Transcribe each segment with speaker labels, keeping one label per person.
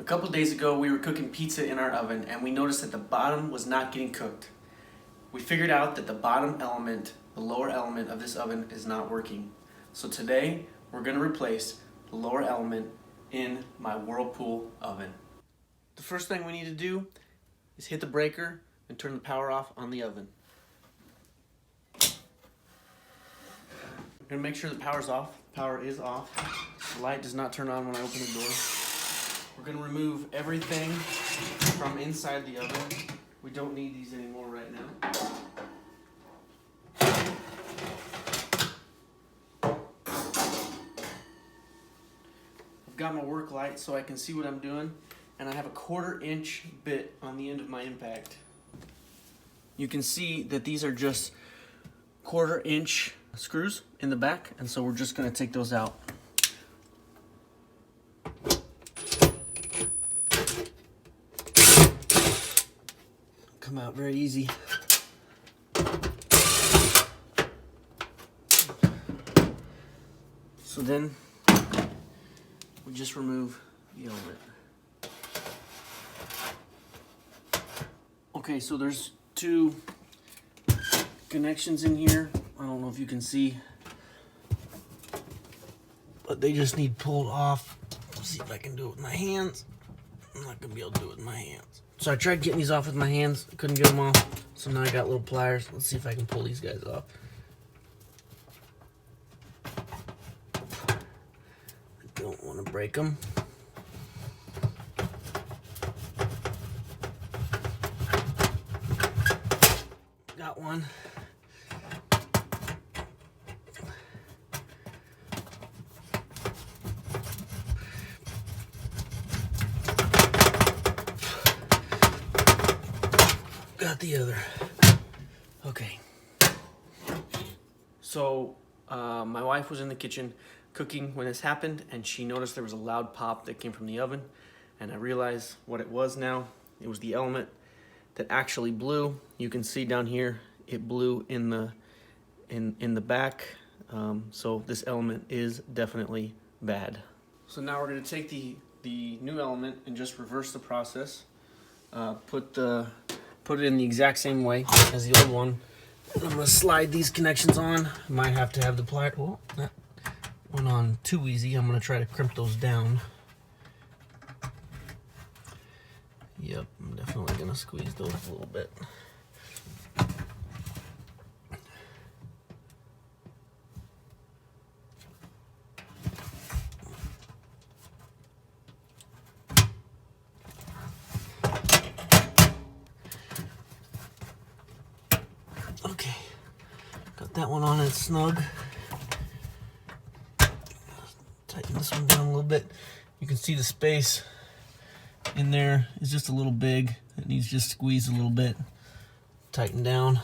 Speaker 1: A couple days ago we were cooking pizza in our oven and we noticed that the bottom was not getting cooked. We figured out that the bottom element, the lower element of this oven is not working. So today we're going to replace the lower element in my whirlpool oven. The first thing we need to do is hit the breaker and turn the power off on the oven. I'm going to make sure the power's off. The power is off. The light does not turn on when I open the door. We're going to remove everything from inside the oven. We don't need these anymore right now. I've got my work light so I can see what I'm doing, and I have a 1/4 inch bit on the end of my impact. You can see that these are just 1/4 inch screws in the back, and so we're just going to take those out. Come out very easy. So then we just remove the element. Okay, so there's 2 connections in here. I don't know if you can see, but they just need pulled off. Let's see if I can do it with my hands. I'm not gonna be able to do it with my hands. So I tried getting these off with my hands, couldn't get them off. So now I got little pliers. Let's see if I can pull these guys off. I don't want to break them. Got one. Got the other. Okay. So my wife was in the kitchen cooking when this happened, and she noticed there was a loud pop that came from the oven, and I realized what it was now. It was the element that actually blew. You can see down here it blew in the back. So this element is definitely bad. So now we're going to take the new element and just reverse the process. Put it in the exact same way as the old one. I'm going to slide these connections on. I might have to have the pliers. Oh, that went on too easy. I'm going to try to crimp those down. Yep, I'm definitely going to squeeze those a little bit. Okay, got that one on and snug. Tighten this one down a little bit. You can see the space in there is just a little big. It needs just squeezed a little bit. Tighten down.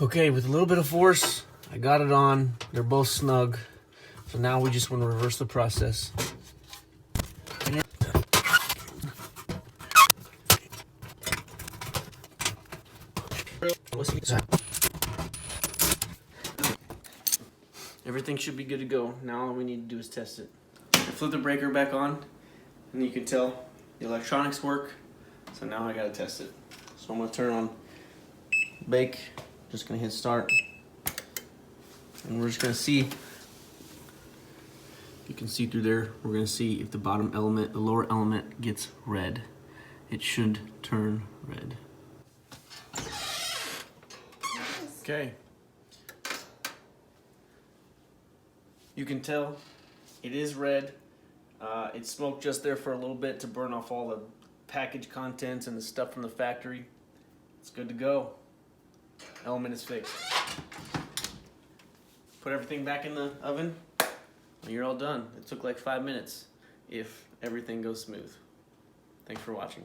Speaker 1: Okay, with a little bit of force, I got it on. They're both snug. So now we just want to reverse the process. Everything should be good to go. Now all we need to do is test it. I flip the breaker back on, and you can tell the electronics work. So now I gotta test it. So I'm gonna turn on bake. Just gonna hit start, and we're just gonna see. You can see through there. We're gonna see if the bottom element, the lower element, gets red. It should turn red. Okay. You can tell it is red. It smoked just there for a little bit to burn off all the package contents and the stuff from the factory. It's good to go. Element is fixed. Put everything back in the oven, and you're all done. It took like 5 minutes if everything goes smooth. Thanks for watching.